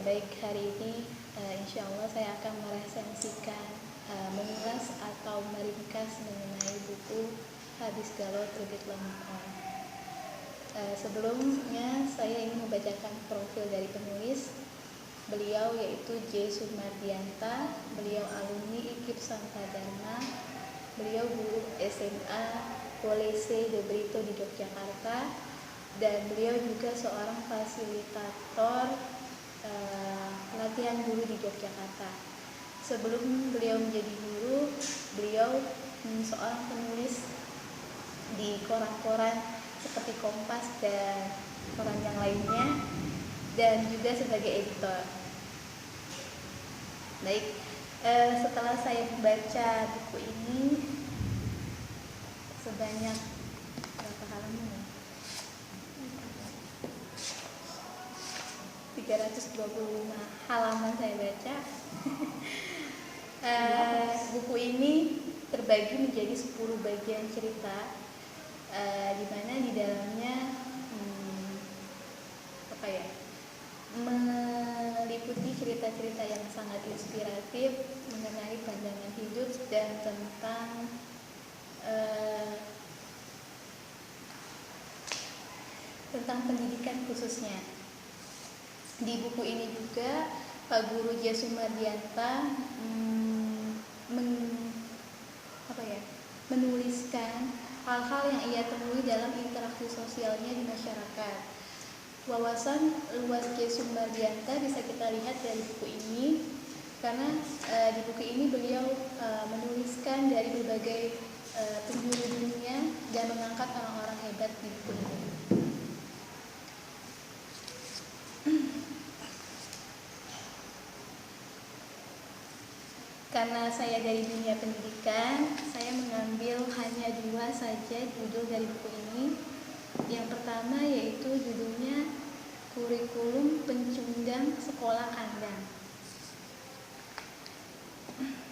Baik, hari ini insya Allah saya akan meresensikan, mengulas atau meringkas mengenai buku Hadis Galau terbit Lemon. Sebelumnya saya ingin membacakan profil dari penulis. Beliau yaitu J. Sumardianta. Beliau alumni IKIP Santa Dharma. Beliau guru SMA Polese de Brito di Yogyakarta, dan beliau juga seorang fasilitator latihan guru di Yogyakarta. Sebelum beliau menjadi guru, beliau seorang penulis di koran-koran seperti Kompas dan koran yang lainnya, dan juga sebagai editor. Baik, setelah saya membaca buku ini sebanyak berapa halaman ya? 325 halaman saya baca. Buku ini terbagi menjadi 10 bagian cerita, di mana di dalamnya meliputi cerita-cerita yang sangat inspiratif mengenai pandangan hidup dan tentang pendidikan khususnya. Di buku ini juga Pak Guru J. Sumardianta menuliskan hal-hal yang ia temui dalam interaksi sosialnya di masyarakat. Wawasan luas J. Sumardianta bisa kita lihat dari buku ini, karena di buku ini beliau menuliskan dari berbagai penjuru dunia dan mengangkat orang-orang hebat di buku ini. Karena saya dari dunia pendidikan, saya mengambil hanya 2 saja judul dari buku ini. Yang pertama yaitu judulnya Kurikulum Pencundang Sekolah Kandang.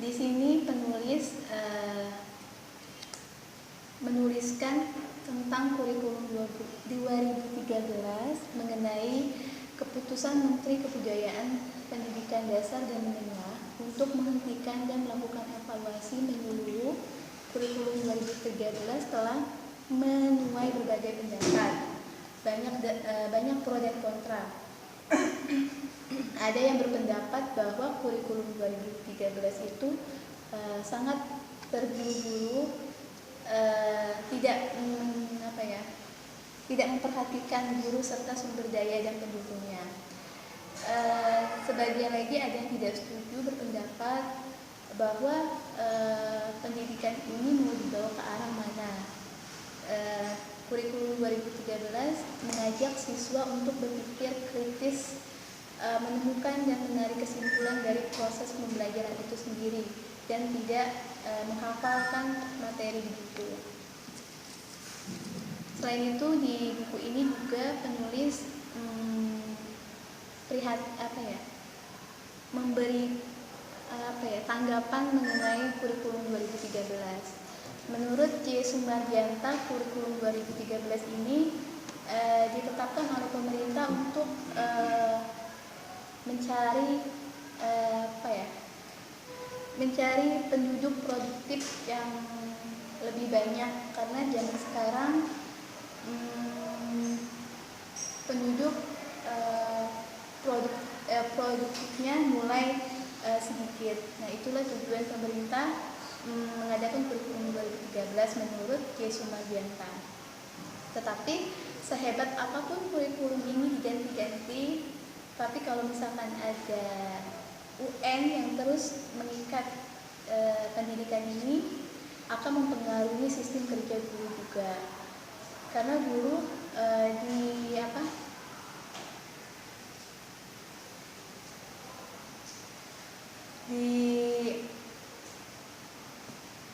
Di sini penulis menuliskan tentang kurikulum 2013 mengenai keputusan Menteri Kebudayaan Pendidikan Dasar dan Menengah untuk menghentikan dan melakukan evaluasi menyeluruh kurikulum 2013 telah menuai berbagai pendapat, banyak pro dan kontra. Ada yang berpendapat bahwa kurikulum 2013 itu sangat terburu-buru, tidak memperhatikan guru serta sumber daya dan pendukungnya. Sebagian lagi ada yang tidak setuju, berpendapat bahwa pendidikan ini mau dibawa ke arah mana. Kurikulum 2013 mengajak siswa untuk berpikir kritis, menemukan dan menarik kesimpulan dari proses pembelajaran itu sendiri, dan tidak menghafalkan materi di buku. Selain itu, di buku ini juga penulis memberi tanggapan mengenai kurikulum 2013. Menurut J. Sumardianta, kurikulum 2013 ini ditetapkan oleh pemerintah untuk mencari penduduk produktif yang lebih banyak, karena zaman sekarang penduduk produktifnya mulai sedikit. Nah, itulah tujuan pemerintah mengadakan kurikulum 2013 menurut J. Sumardianta. Tetapi sehebat apapun kurikulum ini diganti-ganti, tapi kalau misalkan ada UN yang terus mengikat pendidikan ini, akan mempengaruhi sistem kerja guru juga. Karena guru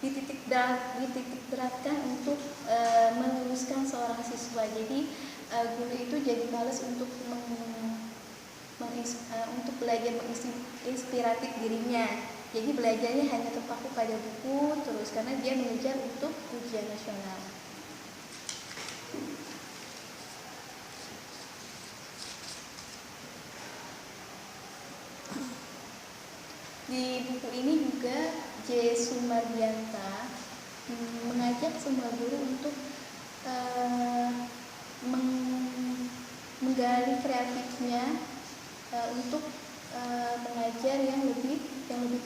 dititik beratkan untuk meluluskan seorang siswa. Jadi guru itu jadi malas untuk belajar menginspiratif dirinya. Jadi belajarnya hanya terpaku pada buku terus, karena dia mengejar untuk ujian nasional. Di buku ini juga J. Sumardianta mengajak semua guru untuk menggali kreatifnya untuk mengajar yang lebih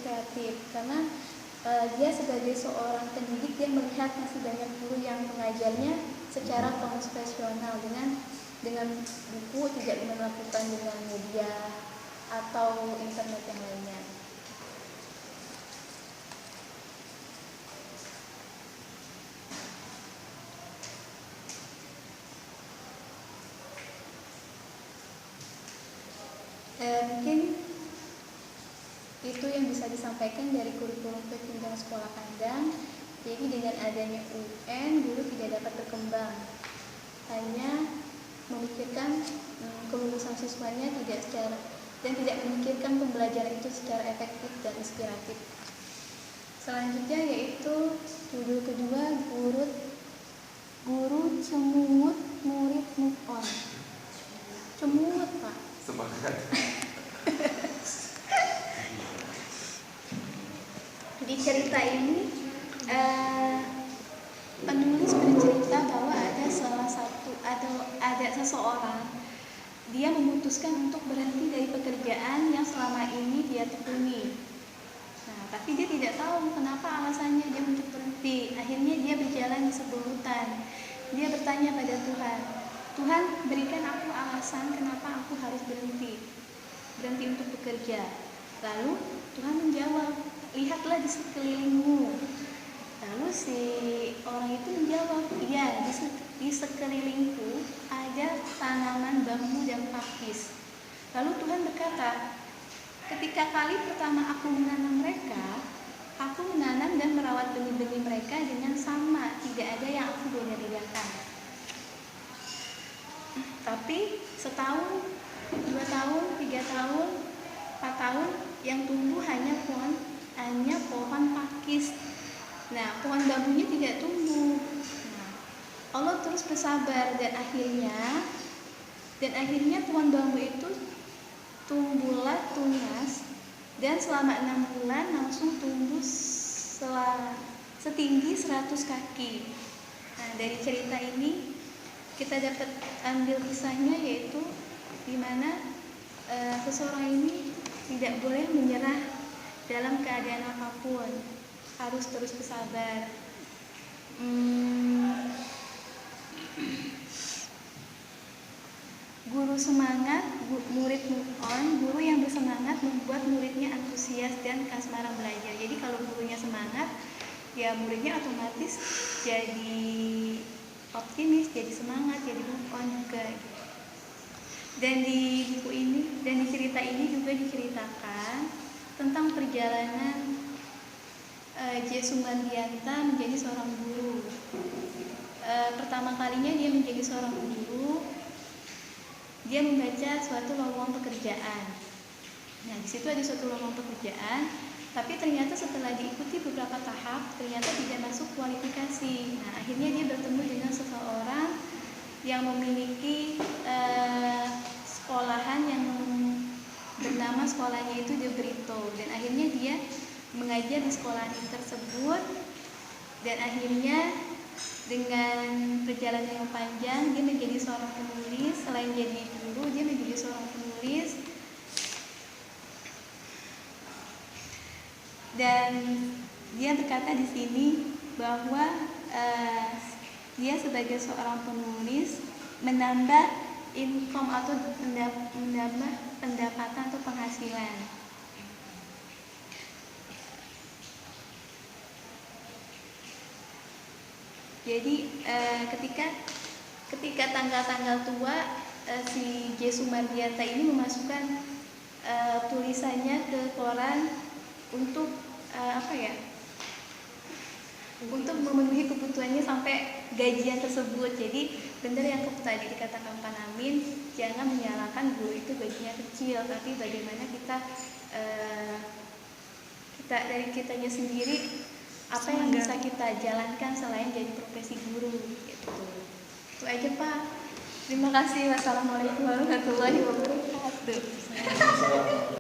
kreatif, karena dia sebagai seorang pendidik dia melihat masih banyak guru yang mengajarnya secara konvensional dengan buku, tidak melakukan dengan media atau internet yang lainnya. Mungkin itu yang bisa disampaikan dari kurikulum penunjang sekolah kandang. Jadi dengan adanya UN, guru tidak dapat berkembang, hanya memikirkan kelulusan siswanya dan tidak memikirkan pembelajaran itu secara efektif dan inspiratif. Selanjutnya yaitu judul kedua, guru cemungut murid move on. Cemungut, Pak. Semangat. Di cerita ini penulis bercerita bahwa ada seseorang, dia memutuskan untuk berhenti dari pekerjaan yang selama ini dia tekuni. Nah, tapi dia tidak tahu kenapa alasannya dia untuk berhenti. Akhirnya dia berjalan di sebuah hutan. Dia bertanya pada Tuhan, Tuhan, berikan aku alasan kenapa aku harus berhenti untuk bekerja. Lalu Tuhan menjawab, lihatlah di sekelilingmu. Lalu si orang itu menjawab, iya, di sekelilingku ada tanaman bambu dan pakis. Lalu Tuhan berkata, ketika kali pertama aku menanam mereka, aku menanam dan merawat benih-benih mereka dengan sama, tidak ada yang aku beda-bedakan. Tapi setahun, 2 tahun, 3 tahun, 4 tahun yang tumbuh hanya pohon pakis. Nah, pohon bambunya tidak tumbuh. Nah, Allah terus bersabar dan akhirnya pohon bambu itu tumbuhlah tunas dan selama 6 bulan langsung tumbuh setinggi 100 kaki. Nah, dari cerita ini kita dapat ambil kisahnya, yaitu di mana seseorang ini tidak boleh menyerah dalam keadaan apapun, harus terus bersabar. Guru semangat, murid move on. Guru yang bersemangat membuat muridnya antusias dan kasmaran belajar. Jadi kalau gurunya semangat, ya muridnya otomatis jadi optimis, jadi semangat, jadi move on juga. Dan di buku ini dan di cerita ini juga diceritakan tentang perjalanan J. Sumardianta menjadi seorang guru. Pertama kalinya dia menjadi seorang guru, dia membaca suatu lowongan pekerjaan. Nah, di situ ada suatu lowongan pekerjaan, tapi ternyata setelah diikuti beberapa tahap, ternyata tidak masuk kualifikasi. Nah, akhirnya dia bertemu dengan seseorang yang memiliki sekolahan yang bernama sekolahnya itu De Brito, dan akhirnya dia mengajar di sekolah tersebut. Dan akhirnya dengan perjalanan yang panjang dia menjadi seorang penulis. Selain jadi guru, dia menjadi seorang penulis. Dan dia berkata di sini bahwa dia sebagai seorang penulis menambah income atau menambah pendapatan atau penghasilan. Jadi ketika tanggal-tanggal tua, si J. Sumardianta ini memasukkan tulisannya ke koran untuk untuk memenuhi kebutuhannya sampai gajian tersebut. Jadi benar yang tadi dikatakan Pak Namin, jangan menyalahkan guru itu gajinya kecil, tapi bagaimana kita dari kitanya sendiri, apa yang bisa kita jalankan selain jadi profesi guru gitu. Itu aja Pak. Terima kasih. Wassalamualaikum warahmatullahi wabarakatuh.